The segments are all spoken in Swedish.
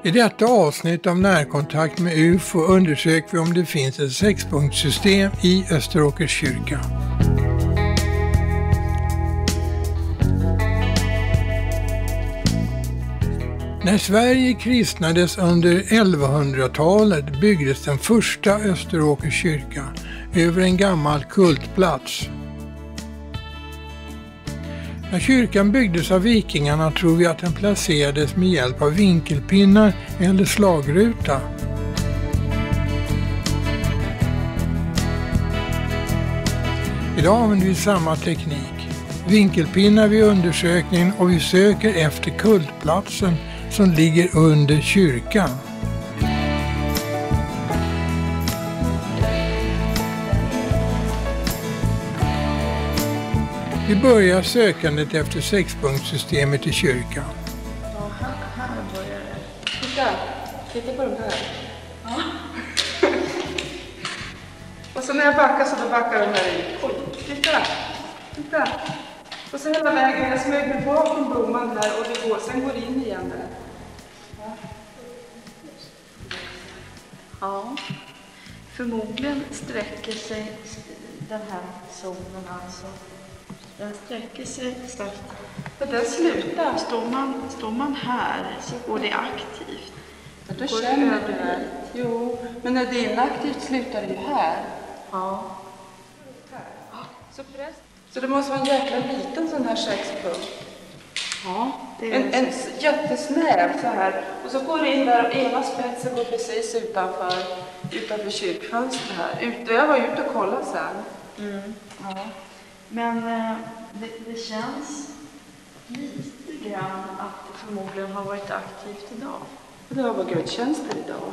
I detta avsnitt av närkontakt med UFO undersöker vi om det finns ett sexpunktssystem i Österåkers kyrka. När Sverige kristnades under 1100-talet byggdes den första Österåkers kyrka över en gammal kultplats. När kyrkan byggdes av vikingarna tror vi att den placerades med hjälp av vinkelpinnar eller slagruta. Idag använder vi samma teknik. Vinkelpinnar vid undersökningen och vi söker efter kultplatsen som ligger under kyrkan. Vi börjar sökandet efter sexpunktssystemet i kyrkan. Ja, här börjar det. Titta på de här. Ja. Och så när jag backar så då backar de här i. Oj, titta. Och så hela vägen, jag smög mig bakom blomman här och det går, sen går in igen där. Ja, förmodligen sträcker sig den här zonen alltså. Den sträcker sig starkt. Och den slutar. Står man här så går det aktivt. Ja, då känner du det. Jo, men när det är inaktivt slutar det ju här. Ja. Så det måste vara en jäkla liten sån här sexpunkt. Ja, det är en jättesnäv så här. Och så går det in där och ena spetsen går precis utanför kyrkfönstret här. Jag var ute och kollade sen. Ja. Men det känns lite grann att det förmodligen har varit aktivt idag. Det har varit gudstjänster idag.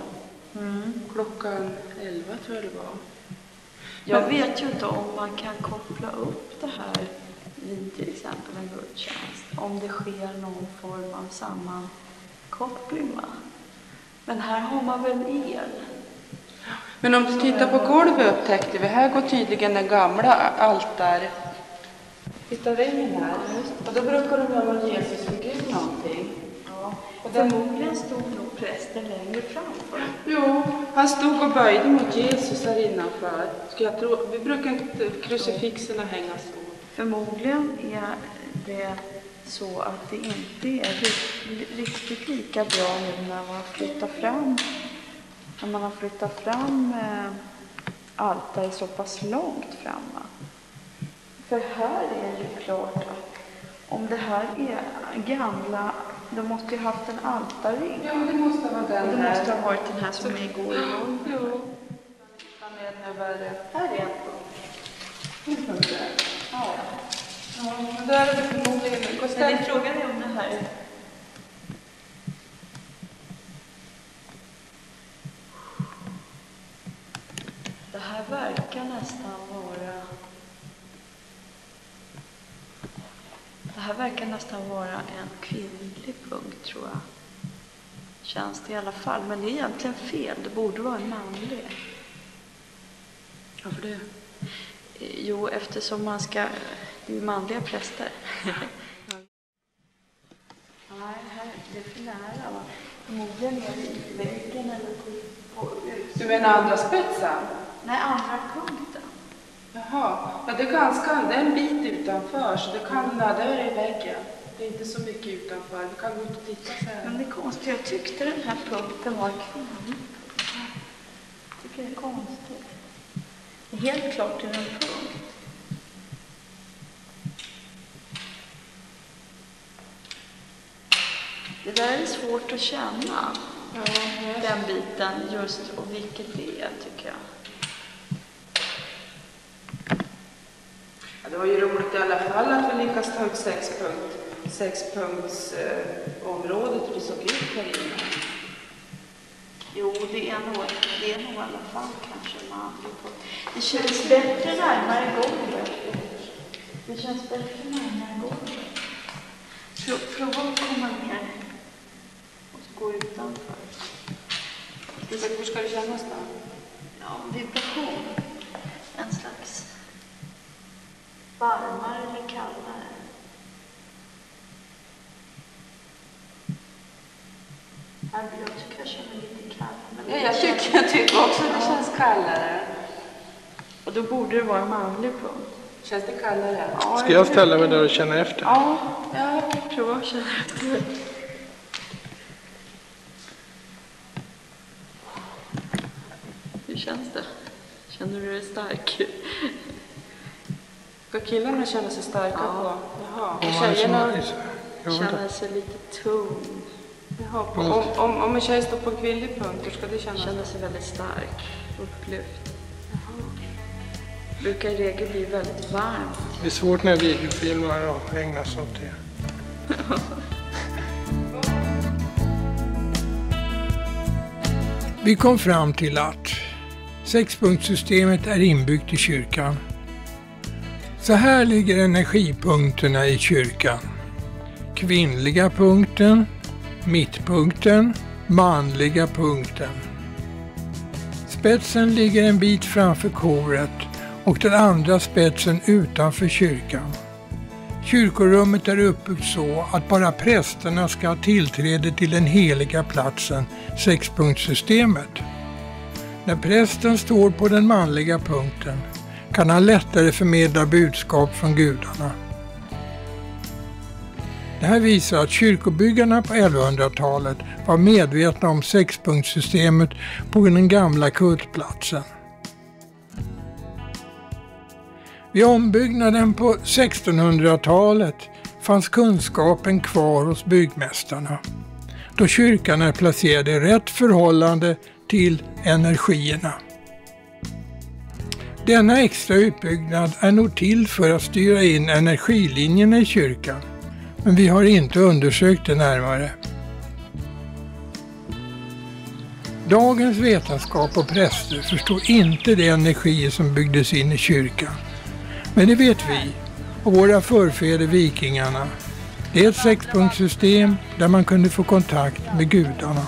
Klockan 11 tror jag det var. Jag vet ju inte om man kan koppla upp det här vid till exempel en gudstjänst. Om det sker någon form av sammankoppling. Men här har man väl el. Men om du tittar på golvet upptäckte vi, här går tydligen den gamla altar. Titta ringen här. Och då brukar de ha någon Jesusfigur någonting. Ja. Och förmodligen stod nog prästen längre framför. Jo, han stod och böjde mot Jesus här innanför. Vi brukar inte krucifixerna hänga så. Förmodligen är det så att det inte är riktigt lika bra nu när man har flyttat fram altaret så pass långt fram. För här är det klart att om det här är gamla, då måste ju haft en altarring. Ja, det måste vara den här. Det måste ha varit den här som är igår. Jo. Här är en punkt. Ja, men där är det förmodligen. Men det frågan är om det här. Det här verkar nästan vara en kvinnlig punkt, tror jag. Känns det i alla fall. Men det är egentligen fel. Det borde vara en manlig. Varför det? Jo, eftersom det är ju manliga präster. Nej, det är för nära, va? Förmodligen är det i väggen eller på Du menar andra spetsen? Nej, andra punkten. Jaha, ja, det är en bit utanför så det kan där i väggen. Det är inte så mycket utanför, vi kan gå ut och titta sen. Men det är konstigt, jag tyckte den här punkten var kvinnlig. Jag tycker det är konstigt. Det är helt klart en punkt. Det där är svårt att känna. Ja, den biten just och vilket det är, tycker jag. Ja, det var ju roligt i alla fall att vi lyckas ta ut sexpunktsområdet hur det såg ut här inne. Jo, det är nog i alla fall kanske manligt. Det känns bättre närmare golvet. Prova att komma ner och gå utanför. Hur ska det kännas då? Ja, vibration. En slags varmare eller kallare. Jag tycker jag känner lite kallare. Ja, jag tycker också att det känns kallare. Och då borde det vara en manlig punkt. Känns det kallare? Ja, Ska jag ställa mig där och känna efter? Ja, jag provar att känna efter. Hur känns det? Känner du dig stark? Ska killarna känna sig starka på? Jaha. Och Om man tjejerna Känner sig lite tung. jaha, om en tjej står på en kvinnlig punkt, hur ska det kännas? Känner sig väldigt stark. Upplyft. Brukar i regel bli väldigt varmt. Det är svårt när videofilmar och ägnar sig åt det. Vi kom fram till att sexpunktssystemet är inbyggt i kyrkan. Så här ligger energipunkterna i kyrkan. Kvinnliga punkten, mittpunkten, manliga punkten. Spetsen ligger en bit framför koret och den andra spetsen utanför kyrkan. Kyrkorummet är uppbyggt så att bara prästerna ska ha tillträde till den heliga platsen, sexpunktssystemet. När prästen står på den manliga punkten kan han lättare förmedla budskap från gudarna. Det här visar att kyrkobyggarna på 1100-talet var medvetna om sexpunktssystemet på den gamla kultplatsen. Vid ombyggnaden på 1600-talet fanns kunskapen kvar hos byggmästarna, då kyrkan är placerad i rätt förhållande till energierna. Denna extra utbyggnad är nog till för att styra in energilinjerna i kyrkan, men vi har inte undersökt det närmare. Dagens vetenskap och präster förstår inte de energier som byggdes in i kyrkan. Men det vet vi och våra förfäder vikingarna. Det är ett sexpunktssystem där man kunde få kontakt med gudarna.